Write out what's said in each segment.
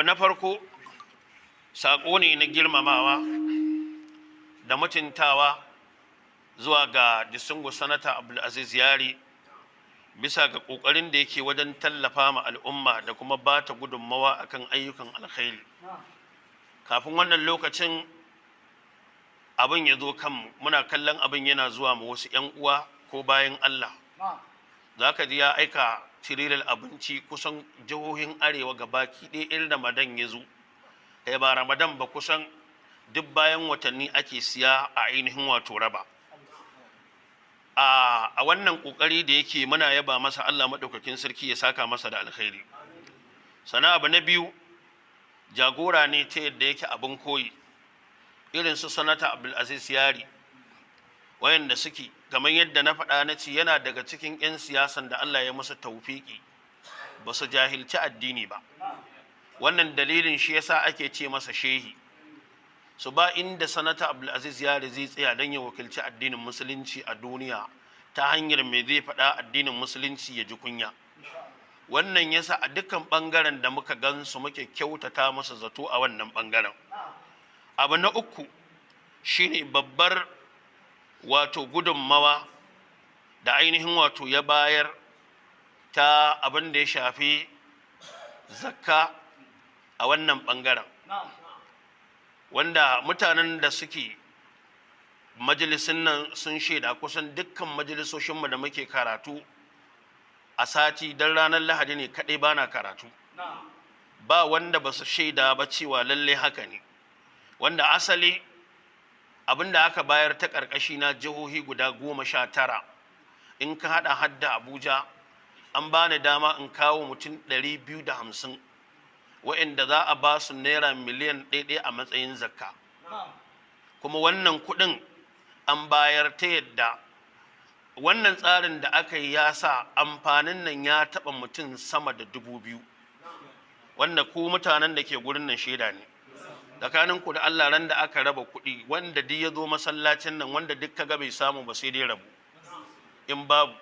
abu na farko saƙo ne na girmamawa da mutuntawa zuwa ga distinguished sanata Abdulaziz Yari bisa ga ƙoƙarin da yake wajen tallafa ma al'umma da kuma ba ta gudunmawa akan ayyukan alkhairi. Kafin wannan lokacin abin ya zo kanmu muna kallon abin yana zuwa ma wasu 'yan uwa ko bayan Allah. Za ka ji ya aika tirirar abinci kusan jihohin arewa gabaki ɗaya in Ramadan ya zo. Kai ba Ramadan ba kusan duk bayan watanni ake siya a ainihin wato raba. A wannan kokari da yake muna yaba masa, Allah madaukakin sarki ya saka masa da alkhairi. Sana abu na biyu, jagora ne ta yadda yake abin koyi irin su sanata Abdulaziz Yari wayanda suke kamar yadda na faɗa na ce yana daga cikin 'yan siyasan da Allah ya musu tawfiki ba su jahilci addini ba. Wannan dalilin shi yasa ake ce masa shehi. Su ba inda sanata Abdulaziz Yari zai tsaya don ya wakilci addinin musulunci a duniya ta hanyar mai zai faɗa addinin musulunci ya ji kunya. Wannan yasa a dukkan ɓangaren da muka gansu muke kyautata masa zato a wannan ɓangaren. Abu na uku shine babbar wato gudunmawa da ainihin wato ya bayar ta abin da ya shafi zakka a wannan ɓangaren. Wanda mutanen da suke majalisun nan sun shaida kusan dukkan majalisoshinmu da muke karatu a sati don ranar Lahadi ne kaɗai ba na karatu. Ba wanda ba su shaida ba cewa lallai haka ne. Wanda asali abinda aka bayar ta ƙarƙashi na jihohi guda 19 in ka haɗa hadda Abuja an bani dama in kawo mutum 250 wa'inda za a ba su naira miliyan 1 a matsayin zakka. Kuma wannan kuɗin an bayar ta yadda wannan tsarin da aka yi ya sa amfanin nan ya taɓa mutum sama da 2000 wanda ku mutanen da ke gurin nan shaida ne. Tsakanin ku da Allah ran da aka raba kuɗi wanda duk ya zo masallacin nan wanda duk kaga bai samu ba sai dai rabu in babu.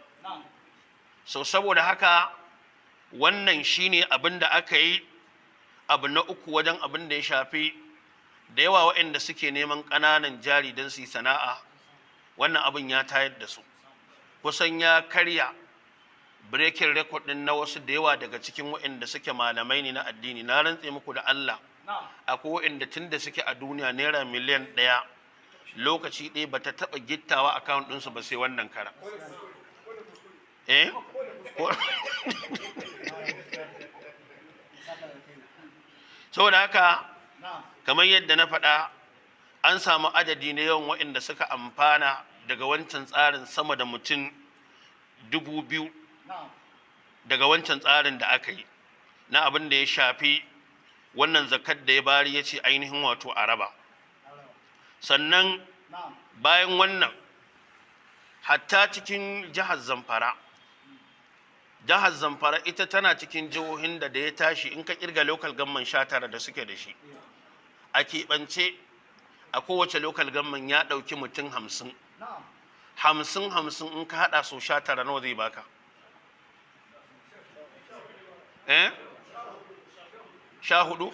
So saboda haka wannan shine abin da aka yi. Abu na uku wajen abin da ya shafi da yawa waɗanda suke neman ƙananan jari don su yi sana'a, wannan abin ya tayar da su. Kusan ya karya breaking record ɗin na wasu da yawa daga cikin waɗanda suke malamai ne na addini. Na rantse muku da Allah akwai waɗanda tun da suke a duniya naira miliyan 1 lokaci ɗaya ba ta taɓa gittawa account ɗinsu ba sai wannan kara. Saboda haka kamar yadda na faɗa an samu adadi na yawan waɗanda suka amfana daga wancan tsarin sama da mutum 2000 daga wancan tsarin da aka yi na abin da ya shafi wannan zakat da ya bari ya ce ainihin wato a raba. Sannan bayan wannan hatta cikin jihar Zamfara ita tana cikin jihohin da ya tashi in ka kirga local government 19 da suke da shi a keɓance a kowace local government ya ɗauki mutum 50 in ka haɗa so 19 nawa zai baka? 14?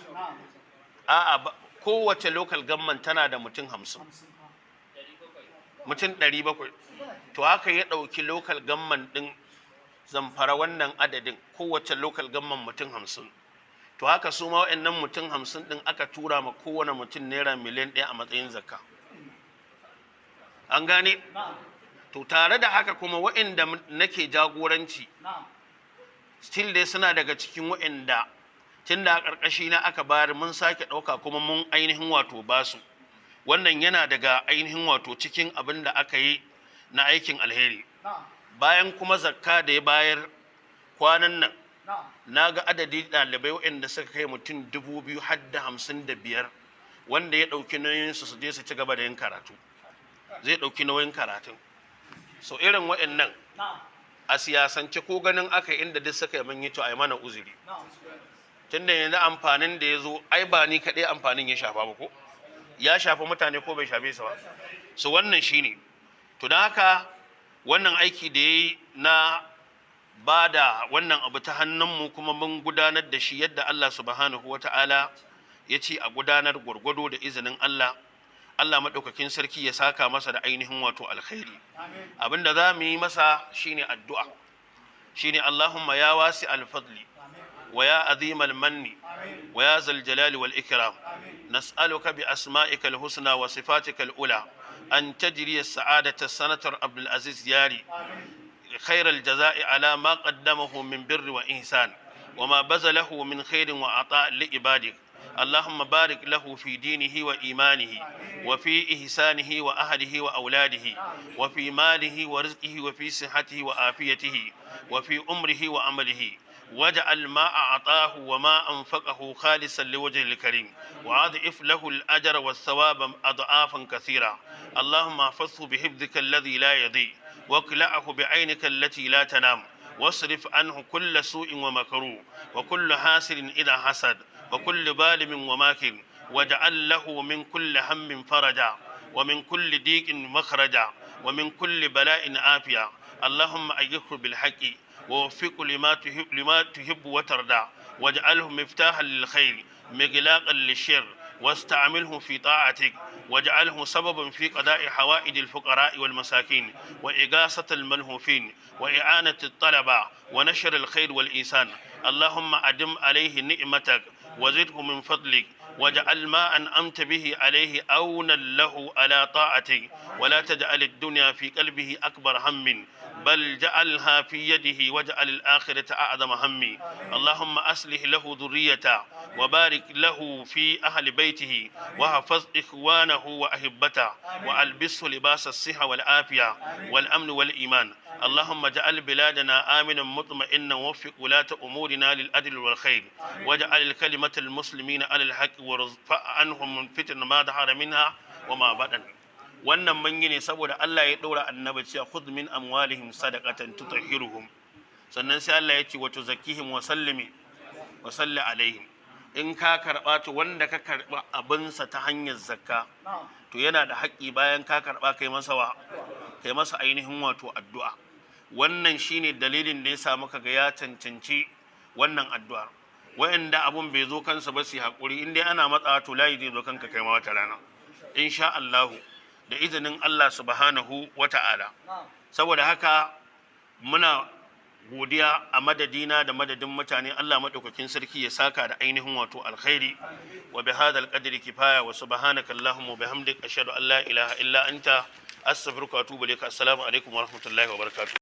A'a, kowace local government tana da mutum 50, mutum 700. To haka ya ɗauki local government ɗin Zamfara wannan adadin kowace local government mutum 50. To haka su ma wa'annan mutum 50 ɗin aka tura ma kowane mutum naira miliyan 1 a matsayin zakka. An gane? To tare da haka kuma wa'anda nake jagoranci still dai suna daga cikin wa'anda tun da a ƙarƙashi na aka bayar mun sake ɗauka kuma mun ainihin wato basu. Wannan yana daga ainihin wato cikin abin da aka yi na aikin alheri. Bayan kuma zakka da ya bayar kwanan nan na ga adadi ɗalibai waɗanda suka kai mutum 255 wanda ya ɗauki nauyinsu su je su ci gaba da yin karatu. Zai ɗauki nauyin karatun. So irin waɗannan a siyasance ko ganin aka inda duk suka yi mun yi to a yi mana uzuri. Tunda yanzu amfanin da ya zo ai ba ni kaɗai amfanin ya shafa ba ko? Ya shafi mutane ko bai shafe su ba? So wannan shine. To don haka wannan aiki da ya yi na ba da wannan abu ta hannunmu kuma mun gudanar da shi yadda Allah subhanahu wata'ala ya ce a gudanar gwargwado da izinin Allah. Allah maɗaukakin sarki ya saka masa da ainihin wato alkhairi. Abinda za mu yi masa shine addu'a, shine Allahumma ya wasi alfadli wa ya azim almanni wa ya zal jalali wal ikram, nas'aluka bi asma'ika alhusna wa sifatika alula an tajri as-sa'adata sanatar Abdul Aziz Yari خير الجزاء على ما قدمه من بر وإحسان وما بذله من خير وعطاء لعبادك. اللهم بارك له في دينه وإيمانه وفي إحسانه وأهله وأولاده وفي ماله ورزقه وفي صحته وعافيته وفي أمره وعمله، واجعل ما أعطاه وما أنفقه خالصا لوجه الكريم، وأضعف له الأجر والثواب أضعافا كثيرا. اللهم احفظه بحفظك الذي لا يضيع، واكلأه بعينك التي لا تنام، واصرف عنه كل سوء ومكروه وكل حاسد إذا حسد وكل ظالم وماكر، واجعل له من كل هم فرجا ومن كل ضيق مخرجا ومن كل بلاء عافية. اللهم أيده بالحق ووفقه لما تحب وترضى، واجعله مفتاحا للخير مغلاقا للشر، واستعمله في طاعتك، واجعله سببا في قضاء حوائج الفقراء والمساكين وإغاثة الملهوفين وإعانة الطلبة ونشر الخير والإحسان. اللهم أدم عليه نعمتك وزده من فضلك، واجعل ما أنعمت به عليه أونا له على طاعتك، ولا تجعل الدنيا في قلبه أكبر هم، بل جعلها في يده، واجعل الآخرة أعظم همي. اللهم أصلح له ذريته وبارك له في أهل بيته، وحفظ إخوانه وأحبته، وألبسه لباس الصحة والعافية والأمن والإيمان. اللهم اجعل بلادنا آمنا مطمئنا، ووفق ولاة أمورنا للعدل والخير، واجعل الكلمة المسلمين على الحق، وارفع عنهم من فتن ما ظهر منها وما بطن. wannan mun yi ne saboda Allah ya ɗora annabi cewa khudh min amwalihim sadaqatan tutahhiruhum, sannan sai Allah ya ce wa tuzakkihim wa salli alaihim. In ka karɓa to wanda ka karɓa abinsa ta hanyar zakka to yana da haƙƙi bayan ka karɓa kai masa ainihin wato addu'a. Wannan shine dalilin da ya sa muka ga ya cancanci wannan addu'a. Wa'anda abun bai zo kansa ba su haƙuri, in dai ana matsawa to layi zai zo kanka kai ma wata rana insha Allah, da izinin Allah subhanahu wa ta'ala. Saboda haka muna godiya a madadina da madadin mutane. Allah madaukakin sarki ya saka da ainihin wato alkhairi. Wa bihadhal qadri kifaya, wa subhanaka allahumma wa bihamdika ashhadu an la ilaha illa anta astaghfiruka wa atubu ilaik. Assalamu alaikum wa rahmatullahi wa barakatuh.